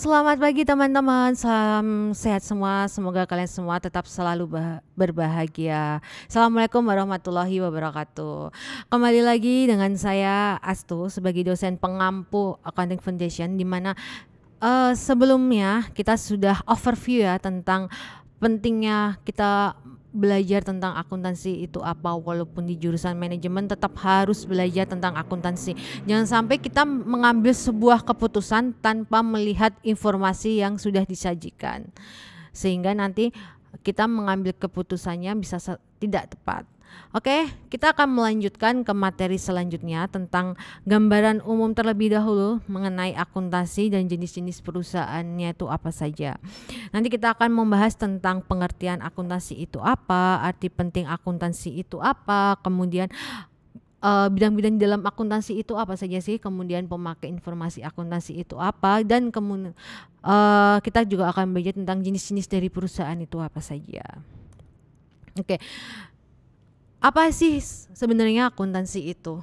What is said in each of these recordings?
Selamat pagi teman-teman, salam sehat semua, semoga kalian semua tetap selalu berbahagia. Assalamualaikum warahmatullahi wabarakatuh. Kembali lagi dengan saya Astu sebagai dosen pengampu Accounting Foundation, di mana sebelumnya kita sudah overview ya tentang pentingnya kita belajar tentang akuntansi itu apa. Walaupun di jurusan manajemen tetap harus belajar tentang akuntansi. Jangan sampai kita mengambil sebuah keputusan tanpa melihat informasi yang sudah disajikan, sehingga nanti kita mengambil keputusannya bisa tidak tepat. Oke, kita akan melanjutkan ke materi selanjutnya tentang gambaran umum terlebih dahulu mengenai akuntansi dan jenis-jenis perusahaannya itu apa saja. Nanti kita akan membahas tentang pengertian akuntansi itu apa, arti penting akuntansi itu apa, kemudian bidang-bidang di dalam akuntansi itu apa saja sih, kemudian pemakai informasi akuntansi itu apa, dan kemudian kita juga akan belajar tentang jenis-jenis dari perusahaan itu apa saja. Oke. Apa sih sebenarnya akuntansi itu?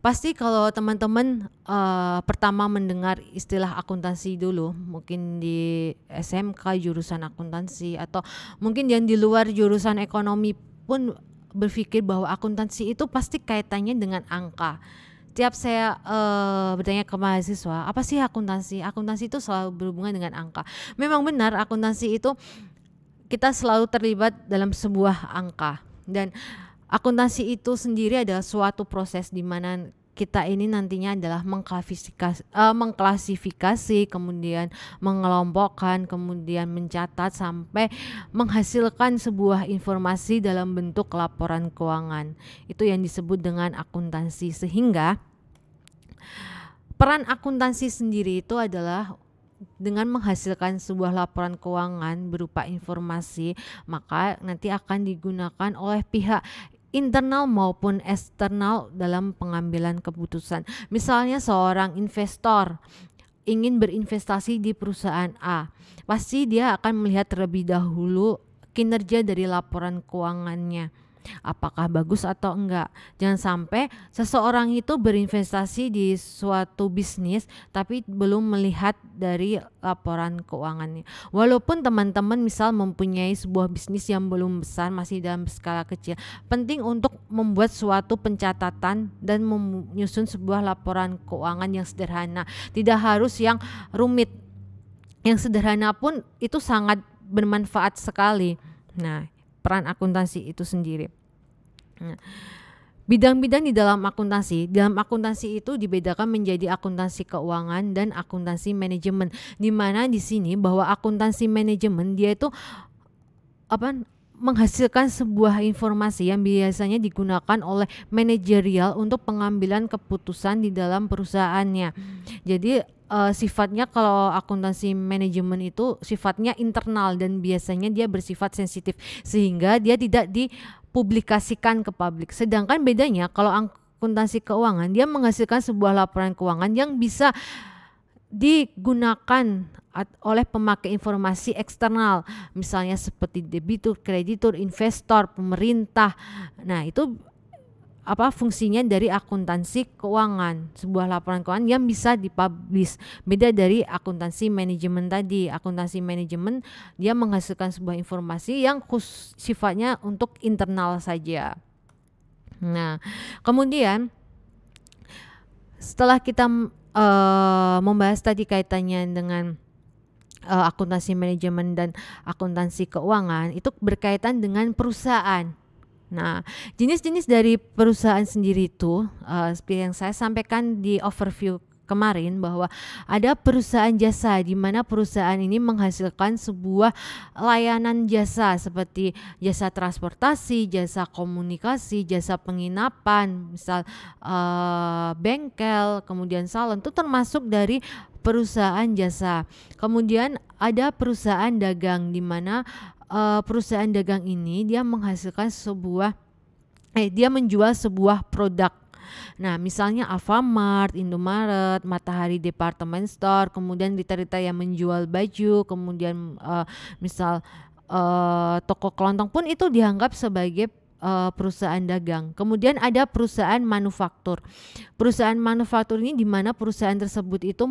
Pasti kalau teman-teman pertama mendengar istilah akuntansi dulu, mungkin di SMK jurusan akuntansi, atau mungkin yang di luar jurusan ekonomi pun berpikir bahwa akuntansi itu pasti kaitannya dengan angka. Tiap saya bertanya ke mahasiswa, apa sih akuntansi? Akuntansi itu selalu berhubungan dengan angka. Memang benar, akuntansi itu kita selalu terlibat dalam sebuah angka. Dan akuntansi itu sendiri adalah suatu proses di mana kita ini nantinya adalah mengklasifikasi, kemudian mengelompokkan, kemudian mencatat sampai menghasilkan sebuah informasi dalam bentuk laporan keuangan. Itu yang disebut dengan akuntansi. Sehingga peran akuntansi sendiri itu adalah dengan menghasilkan sebuah laporan keuangan berupa informasi, maka nanti akan digunakan oleh pihak internal maupun eksternal dalam pengambilan keputusan. Misalnya seorang investor ingin berinvestasi di perusahaan A, pasti dia akan melihat terlebih dahulu kinerja dari laporan keuangannya, apakah bagus atau enggak. Jangan sampai seseorang itu berinvestasi di suatu bisnis tapi belum melihat dari laporan keuangannya. Walaupun teman-teman misal mempunyai sebuah bisnis yang belum besar, masih dalam skala kecil, penting untuk membuat suatu pencatatan dan menyusun sebuah laporan keuangan yang sederhana. Tidak harus yang rumit. Yang sederhana pun itu sangat bermanfaat sekali. Nah, peran akuntansi itu sendiri. Nah, bidang-bidang di dalam akuntansi itu dibedakan menjadi akuntansi keuangan dan akuntansi manajemen. Di mana di sini bahwa akuntansi manajemen dia itu menghasilkan sebuah informasi yang biasanya digunakan oleh manajerial untuk pengambilan keputusan di dalam perusahaannya. Jadi sifatnya kalau akuntansi manajemen itu sifatnya internal dan biasanya dia bersifat sensitif sehingga dia tidak dipublikasikan ke publik. Sedangkan bedanya kalau akuntansi keuangan, dia menghasilkan sebuah laporan keuangan yang bisa digunakan oleh pemakai informasi eksternal, misalnya seperti debitur, kreditur, investor, pemerintah. Nah, itu fungsinya dari akuntansi keuangan, sebuah laporan keuangan yang bisa dipublish. Beda dari akuntansi manajemen tadi. Akuntansi manajemen dia menghasilkan sebuah informasi yang sifatnya untuk internal saja. Nah, kemudian setelah kita membahas tadi kaitannya dengan akuntansi manajemen dan akuntansi keuangan, itu berkaitan dengan perusahaan. Nah, jenis-jenis dari perusahaan sendiri itu seperti yang saya sampaikan di overview kemarin, bahwa ada perusahaan jasa di mana perusahaan ini menghasilkan sebuah layanan jasa seperti jasa transportasi, jasa komunikasi, jasa penginapan, misal bengkel, kemudian salon, itu termasuk dari perusahaan jasa. Kemudian ada perusahaan dagang di mana perusahaan dagang ini dia menghasilkan dia menjual sebuah produk. Nah, misalnya Alfamart, Indomaret, Matahari Department Store, kemudian Rita-Rita yang menjual baju, kemudian misal toko kelontong pun itu dianggap sebagai perusahaan dagang. Kemudian ada perusahaan manufaktur. Perusahaan manufaktur ini di mana perusahaan tersebut itu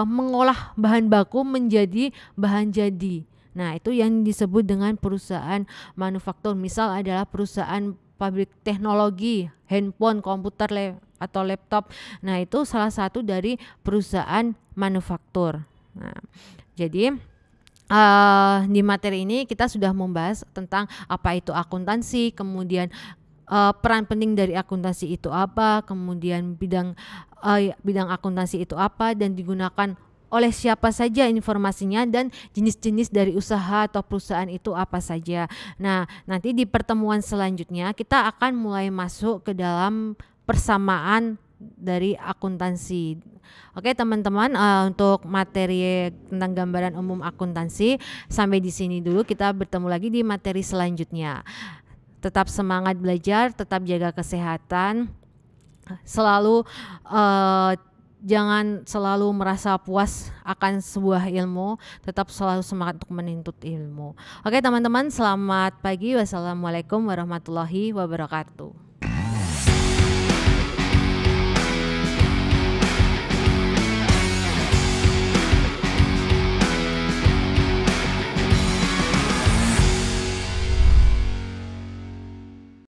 mengolah bahan baku menjadi bahan jadi. Nah, itu yang disebut dengan perusahaan manufaktur. Misal adalah perusahaan pabrik teknologi, handphone, komputer atau laptop. Nah, itu salah satu dari perusahaan manufaktur. Nah, jadi di materi ini kita sudah membahas tentang apa itu akuntansi, kemudian peran penting dari akuntansi itu apa, kemudian bidang akuntansi itu apa dan digunakan oleh siapa saja informasinya, dan jenis-jenis dari usaha atau perusahaan itu apa saja. Nah, nanti di pertemuan selanjutnya kita akan mulai masuk ke dalam persamaan dari akuntansi. Oke teman-teman, untuk materi tentang gambaran umum akuntansi sampai di sini dulu. Kita bertemu lagi di materi selanjutnya. Tetap semangat belajar, tetap jaga kesehatan, selalu jangan selalu merasa puas akan sebuah ilmu, tetap selalu semangat untuk menuntut ilmu. Oke teman-teman, selamat pagi. Wassalamualaikum warahmatullahi wabarakatuh.